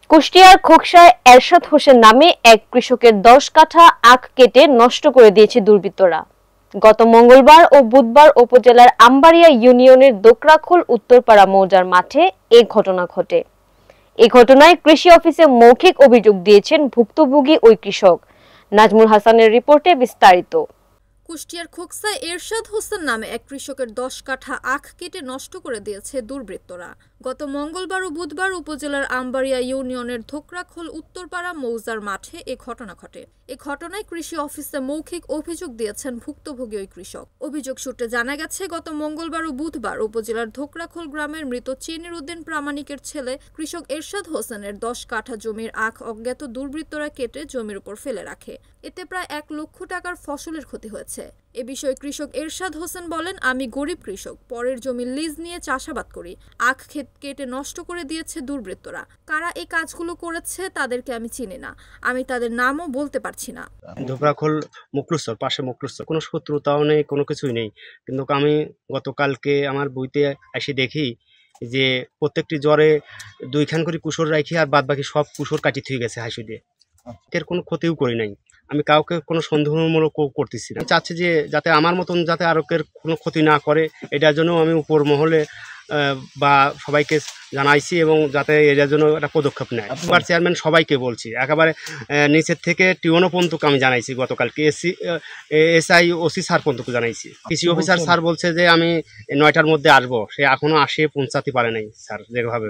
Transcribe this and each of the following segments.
কুষ্টিয়ার খোকসায় এরশাদ হোসেন নামে এক কৃষকের ১০ কাঠা আখ কেটে নষ্ট করে দিয়েছে দুর্বৃত্তরা। গত মঙ্গলবার ও বুধবার উপজেলার আমবাড়িয়া ইউনিয়নের দোকরাখোল উত্তরপাড়া মৌজার মাঠে এ ঘটনা ঘটে। এ ঘটনায় কৃষি অফিসে মৌখিক অভিযোগ দিয়েছেন ভুক্তভোগী ওই কৃষক। নাজমুল হাসানের রিপোর্টে বিস্তারিত। কুষ্টিয়ার খোকসায় এরশাদ হোসেন নামে এক কৃষকের ১০ কাঠা আখ কেটে নষ্ট করে দিয়েছে দুর্বৃত্তরা। গত মঙ্গলবার ও বুধবার উপজেলার আমবাড়িয়া ইউনিয়নের ধোকরাখোল উত্তরপাড়া মৌজার মাঠে এ ঘটনা ঘটে। এ ঘটনায় কৃষি অফিসে মৌখিক অভিযোগ দিয়েছেন ভুক্তভোগী ওই কৃষক। অভিযোগ সূত্রে জানা গেছে, গত মঙ্গলবার ও বুধবার উপজেলার ধোকরাখোল গ্রামের মৃত চিনির উদ্দিন প্রামাণিকের ছেলে কৃষক এরশাদ হোসেনের ১০ কাঠা জমির আখ অজ্ঞাত দুর্বৃত্তরা কেটে জমির উপর ফেলে রাখে। এতে প্রায় ১ লক্ষ টাকার ফসলের ক্ষতি হয়েছে। এ বিষয়ে কৃষক এরশাদ হোসেন বলেন, আমি গরিব কৃষক, পরের জমি লিজ নিয়ে চাষাবাদ করি। আখ ক্ষেত কেটে নষ্ট করে দিয়েছে দুর্বৃত্তরা। কারা এই কাজগুলো করেছে তাদেরকে আমি চিনি না, আমি তাদের নামও বলতে পারছি না। ধোকরাখোল মুকলুসর পাশে মুকলুসর কোনো শত্রুতাও নেই, কোনো কিছুই নেই, কিন্তু আমি গতকালকে আমার বইতে এসে দেখি যে প্রত্যেকটি জ্বরে 2খান করে কুসর রাখি আর বাদ বাকি সব কুসর কাটি থুয়ে গেছে হাসি দিয়ে। এর কোনো ক্ষতিও করি নাই, আমি কাউকে কোনো সন্দেহমূলক করতেছি না। চাচ্ছি যে যাতে আমার মতন যাতে আরকের কোনো ক্ষতি না করে, এটার জন্য আমি উপর মহলে বা সবাইকে জানাইছি এবং যাতে এটার জন্য একটা পদক্ষেপ নেয়। এবার চেয়ারম্যান সবাইকে বলছি, একেবারে নিচের থেকে টিওনো পর্যন্ত আমি জানাইছি, গতকালকে এসআই ওসি স্যার পর্যন্ত জানাইছি। কৃষি অফিসার স্যার বলছে যে আমি 9টার মধ্যে আসবো, সে এখনো আসে পৌঁছাতে পারে নাই স্যার। যেভাবে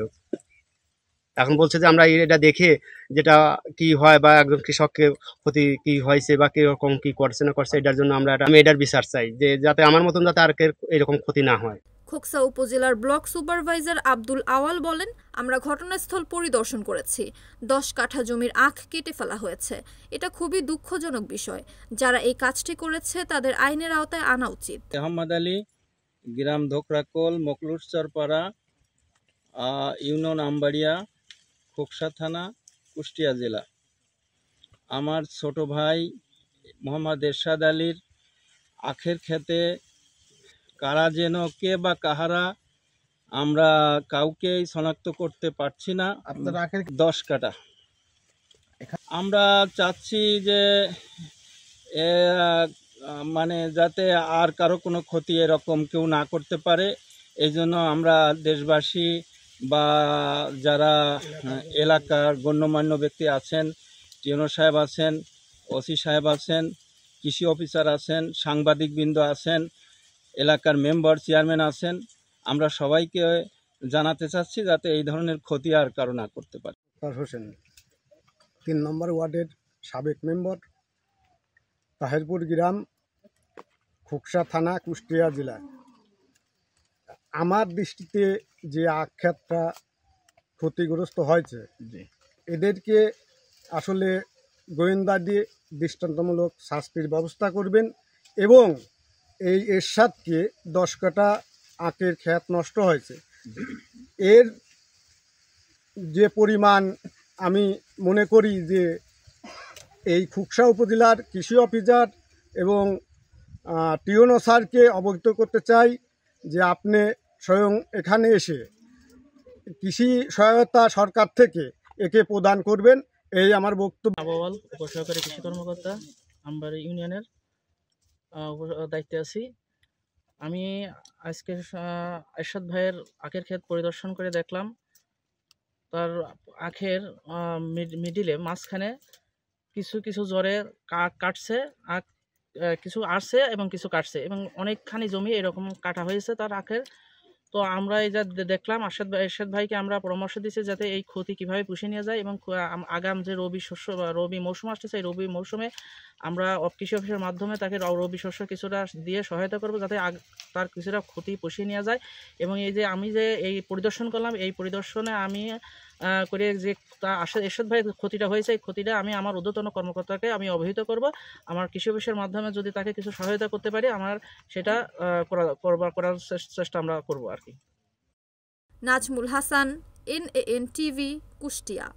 এখন বলছে যে আমরা এটা দেখে যেটা কি হয় বা একজন কৃষককে ক্ষতি কি হয়েছে বা কিরকম কি করছে না করছে, এটার জন্য আমি এটার বিচার চাই, যে যাতে আমার মতন যাতে আর এরকম ক্ষতি না হয়। খোকসা উপজেলার ব্লক সুপারভাইজার আব্দুল আওয়াল বলেন, আমরা ঘটনাস্থল পরিদর্শন করেছি। ১০ কাঠা জমির আখ কেটে ফেলা হয়েছে। এটা খুবই দুঃখজনক বিষয়। যারা এই কাজটি করেছে তাদের আইনের আওতায় আনা উচিত। আহমদ আলী, গ্রাম ধোকরাখোল, মকলুসরপাড়া, ইউনিয়ন আমবাড়িয়া, খোকসা থানা, কুষ্টিয়া জেলা। আমার ছোট ভাই মোহাম্মদ এরশাদ আলীর আখের খেতে কারা যেন কে বা কাহারা, আমরা কাউকেই শনাক্ত করতে পারছি না। আপনার আখের ১০ কাঠা। আমরা চাচ্ছি যে মানে যাতে আর কারো কোনো ক্ষতি এরকম কেউ না করতে পারে। এই জন্য আমরা দেশবাসী বা যারা এলাকার গণ্যমান্য ব্যক্তি আছেন, টিওনো সাহেব আছেন, ওসি সাহেব আছেন, কৃষি অফিসার আছেন, সাংবাদিকবৃন্দ আছেন, এলাকার মেম্বার চেয়ারম্যান আছেন, আমরা সবাইকে জানাতে চাচ্ছি যাতে এই ধরনের ক্ষতি আর কারো না করতে পারে। হোসেন 3 নম্বর ওয়ার্ডের সাবেক মেম্বার, তাহেরপুর গ্রাম, খোকসা থানা, কুষ্টিয়া জেলা। আমার দৃষ্টিতে যে আখ ক্ষেতটা ক্ষতিগ্রস্ত হয়েছে, এদেরকে আসলে গোয়েন্দা দিয়ে দৃষ্টান্তমূলক শাস্তির ব্যবস্থা করবেন এবং এই এরশাদকে ১০ কাঠা আখের ক্ষেত নষ্ট হয়েছে, এর যে পরিমাণ আমি মনে করি যে এই খোকসা উপজেলার কৃষি অফিসার এবং টিওনো স্যারকে অবহিত করতে চাই যে আপনি স্বয়ং এখানে এসে কৃষি সহায়তা সরকার থেকে একে প্রদান করবেন, এই আমার বক্তব্য। আবহাওয়াল উপসহকারী কৃষি কর্মকর্তা, আমবাড়ি ইউনিয়নের দায়িত্বে আছি। আমি আজকে এরশাদ ভাইয়ের আখের ক্ষেত পরিদর্শন করে দেখলাম, তার আখের মিডিলে মাঝখানে কিছু কিছু জ্বরে কাটছে, আখ কিছু আসছে এবং কিছু কাটছে এবং অনেকখানি জমি এরকম কাটা হয়েছে তার আখের। তো আমরা এই যা দেখলাম, এরশাদ ভাইকে আমরা পরামর্শ দিচ্ছি যাতে এই ক্ষতি কীভাবে পুষিয়ে নিয়ে যায় এবং আগাম যে রবি শস্য বা রবি মৌসুম আসতেছে, এই রবি মৌসুমে আমরা কৃষি অফিসের মাধ্যমে তাকে রবি শস্য কিছুটা দিয়ে সহায়তা করব যাতে তার কিছুটা ক্ষতি পুষিয়ে নেওয়া যায়। এবং এই যে আমি যে এই পরিদর্শন করলাম, এই পরিদর্শনে আমি করে যে এরশাদ ভাই ক্ষতিটা হয়েছে, এই ক্ষতিটা আমি আমার ঊর্ধ্বতন কর্মকর্তাকে আমি অবহিত করব। আমার কৃষি অফিসের মাধ্যমে যদি তাকে কিছু সহায়তা করতে পারি, আমার সেটা করার চেষ্টা আমরা করব আর কি। Nazmul Hasan, NAN TV, Kushtia.